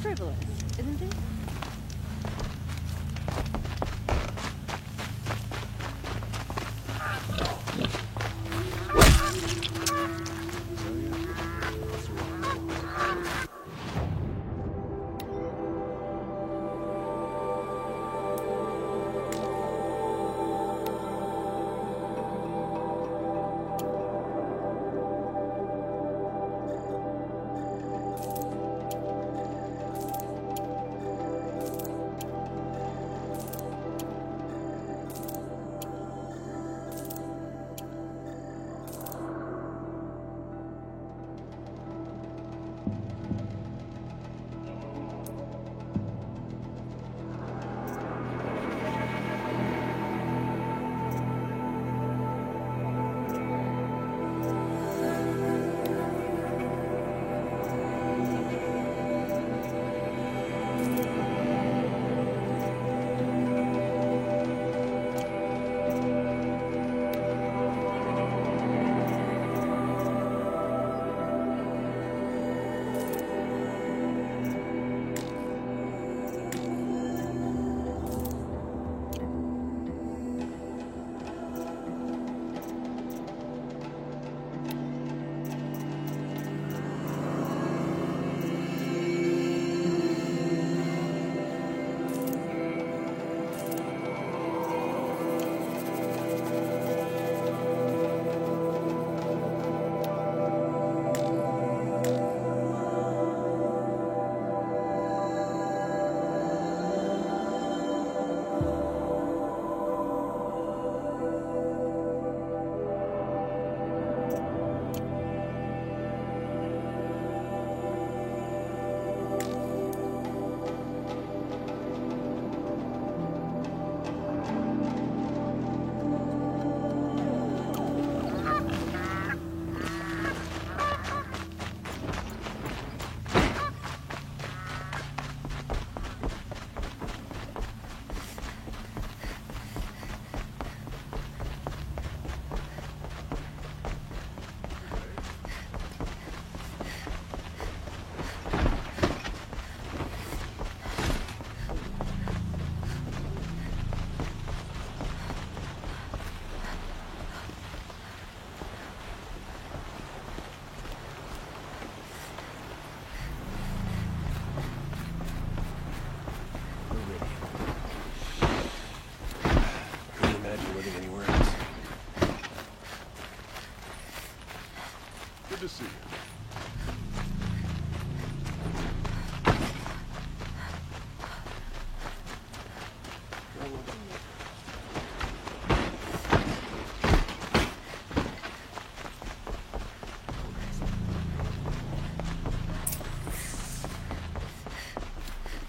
frivolous, isn't it? Good to see you.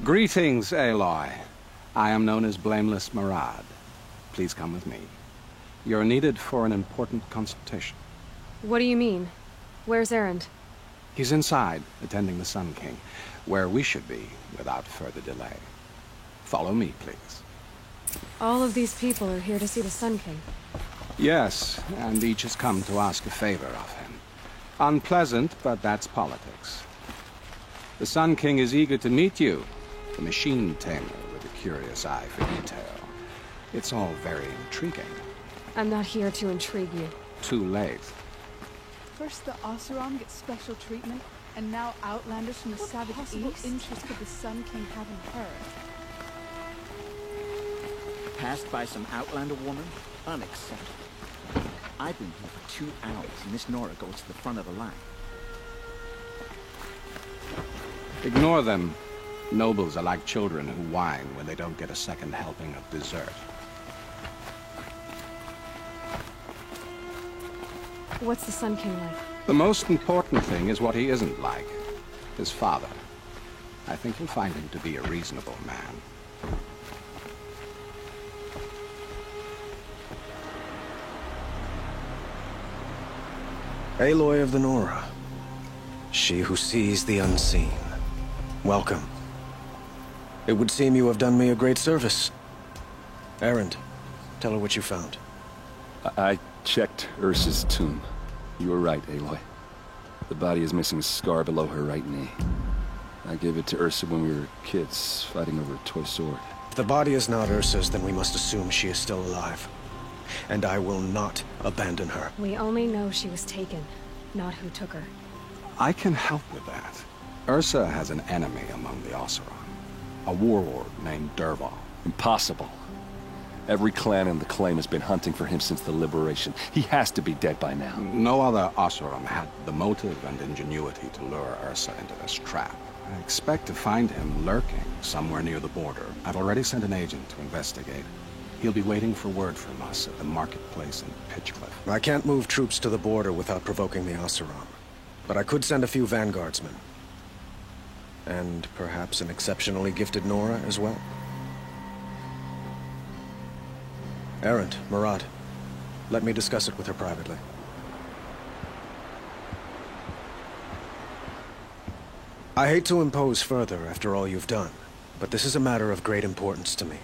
Greetings, Aloy. I am known as Blameless Marad. Please come with me. You're needed for an important consultation. What do you mean? Where's Erend? He's inside, attending the Sun King, where we should be without further delay. Follow me, please. All of these people are here to see the Sun King. Yes, and each has come to ask a favor of him. Unpleasant, but that's politics. The Sun King is eager to meet you, the machine tamer with a curious eye for detail. It's all very intriguing. I'm not here to intrigue you. Too late. First the Oseram get special treatment, and now Outlanders from the Savage East. Interest could the Sun King have in her? Passed by some Outlander woman? Unacceptable. I've been here for 2 hours, and Miss Nora goes to the front of the line. Ignore them. Nobles are like children who whine when they don't get a second helping of dessert. What's the Sun King like? The most important thing is what he isn't like. His father. I think you'll find him to be a reasonable man. Aloy of the Nora. She who sees the unseen. Welcome. It would seem you have done me a great service. Erend, tell her what you found. I checked Ursa's tomb. You were right, Aloy. The body is missing a scar below her right knee. I gave it to Ursa when we were kids, fighting over a toy sword. If the body is not Ursa's, then we must assume she is still alive. And I will not abandon her. We only know she was taken, not who took her. I can help with that. Ursa has an enemy among the Oseram. A warlord named Dervahl. Impossible. Every clan in the claim has been hunting for him since the liberation. He has to be dead by now. No other Oseram had the motive and ingenuity to lure Ursa into this trap. I expect to find him lurking somewhere near the border. I've already sent an agent to investigate. He'll be waiting for word from us at the marketplace in Pitchcliff. I can't move troops to the border without provoking the Oseram. But I could send a few vanguardsmen. And perhaps an exceptionally gifted Nora as well. Erend, Murad, let me discuss it with her privately. I hate to impose further after all you've done, but this is a matter of great importance to me.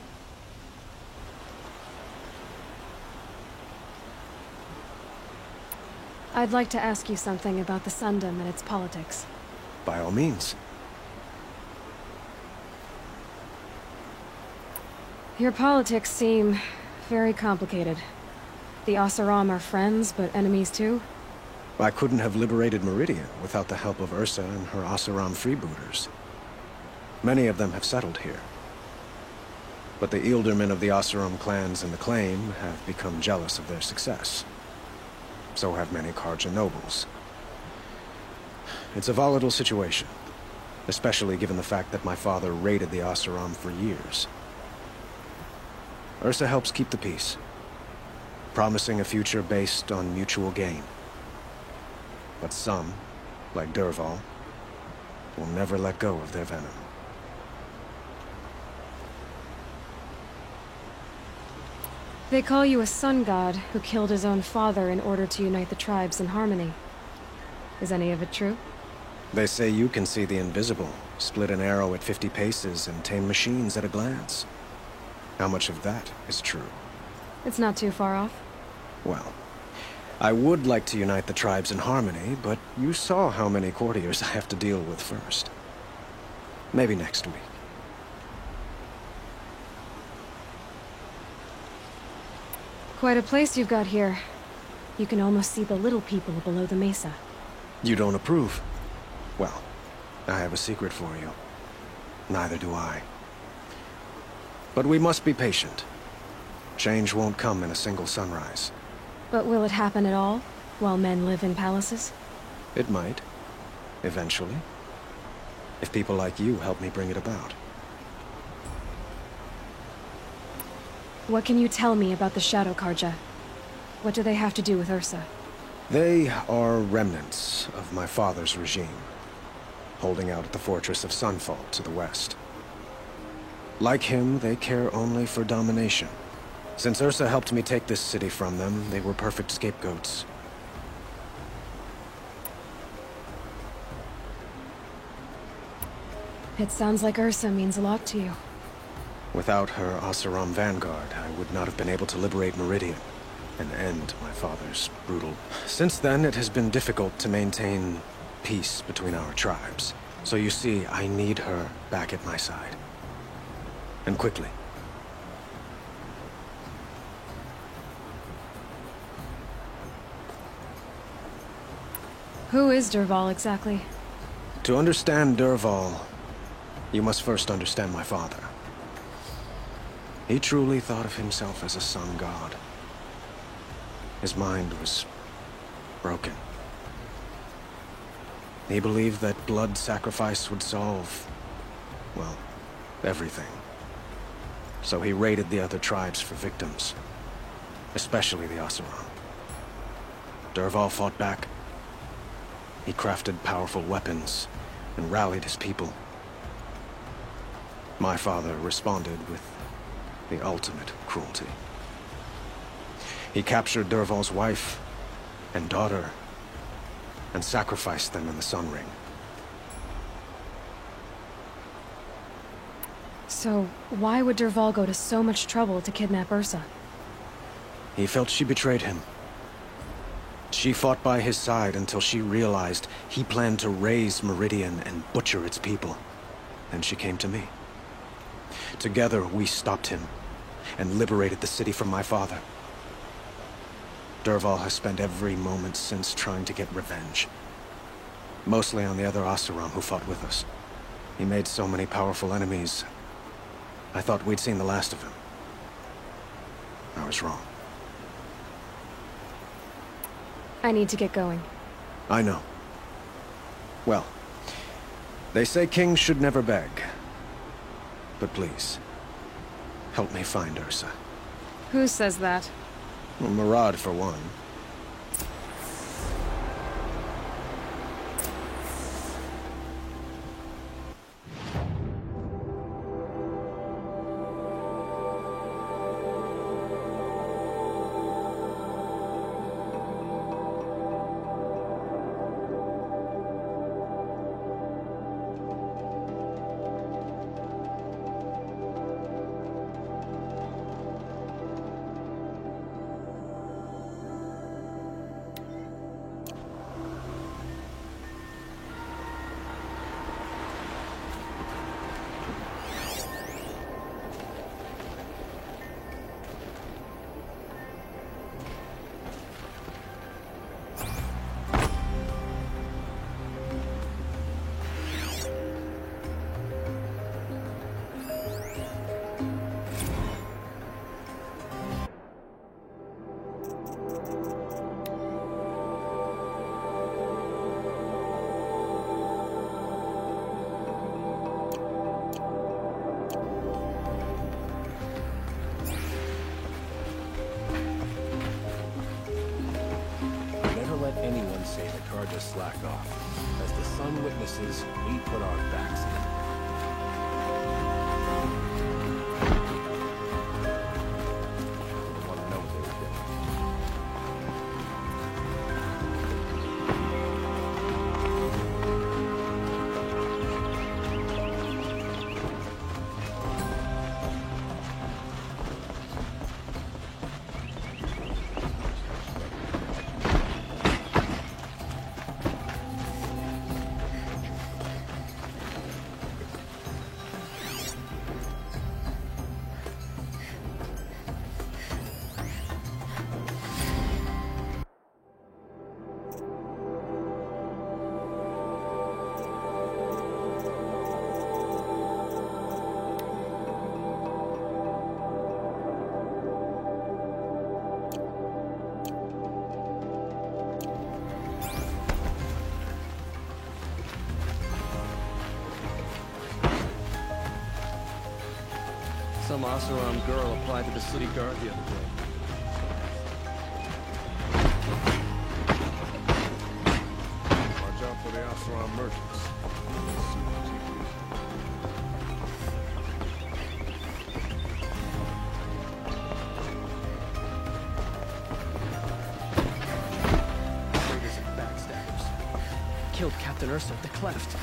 I'd like to ask you something about the Sundom and its politics. By all means. Your politics seem very complicated. The Oseram are friends, but enemies too? I couldn't have liberated Meridian without the help of Ursa and her Oseram freebooters. Many of them have settled here. But the Ealdormen of the Oseram clans in the claim have become jealous of their success. So have many Carja nobles. It's a volatile situation, especially given the fact that my father raided the Oseram for years. Ursa helps keep the peace, promising a future based on mutual gain. But some, like Dervahl, will never let go of their venom. They call you a sun god who killed his own father in order to unite the tribes in harmony. Is any of it true? They say you can see the invisible, split an arrow at 50 paces, and tame machines at a glance. How much of that is true? It's not too far off. Well, I would like to unite the tribes in harmony, but you saw how many courtiers I have to deal with first. Maybe next week. Quite a place you've got here. You can almost see the little people below the mesa. You don't approve? Well, I have a secret for you. Neither do I. But we must be patient. Change won't come in a single sunrise. But will it happen at all, while men live in palaces? It might. Eventually. If people like you help me bring it about. What can you tell me about the Shadow Carja? What do they have to do with Ursa? They are remnants of my father's regime, holding out at the fortress of Sunfall to the west. Like him, they care only for domination. Since Ursa helped me take this city from them, they were perfect scapegoats. It sounds like Ursa means a lot to you. Without her Oseram vanguard, I would not have been able to liberate Meridian and end my father's brutal... Since then, it has been difficult to maintain peace between our tribes. So you see, I need her back at my side. And quickly. Who is Dervahl exactly? To understand Dervahl, you must first understand my father. He truly thought of himself as a sun god. His mind was broken. He believed that blood sacrifice would solve, well, everything. So he raided the other tribes for victims, especially the Oseram. Dervahl fought back. He crafted powerful weapons and rallied his people. My father responded with the ultimate cruelty. He captured Dervahl's wife and daughter and sacrificed them in the Sun Ring. So, why would Dervahl go to so much trouble to kidnap Ursa? He felt she betrayed him. She fought by his side until she realized he planned to raise Meridian and butcher its people. and she came to me. Together, we stopped him and liberated the city from my father. Dervahl has spent every moment since trying to get revenge. Mostly on the other Oseram who fought with us. He made so many powerful enemies. I thought we'd seen the last of him. I was wrong. I need to get going. I know. Well, they say kings should never beg. But please, help me find Ursa. Who says that? Well, Murad, for one. Anyone say the Carja slack off. As the sun witnesses, we put our backs in. I want to know what they were doing. Some Oseram girl applied to the city guard the other day. Watch out for the Oseram merchants. Traitors and backstabbers. Killed Captain Ursa at the Cleft.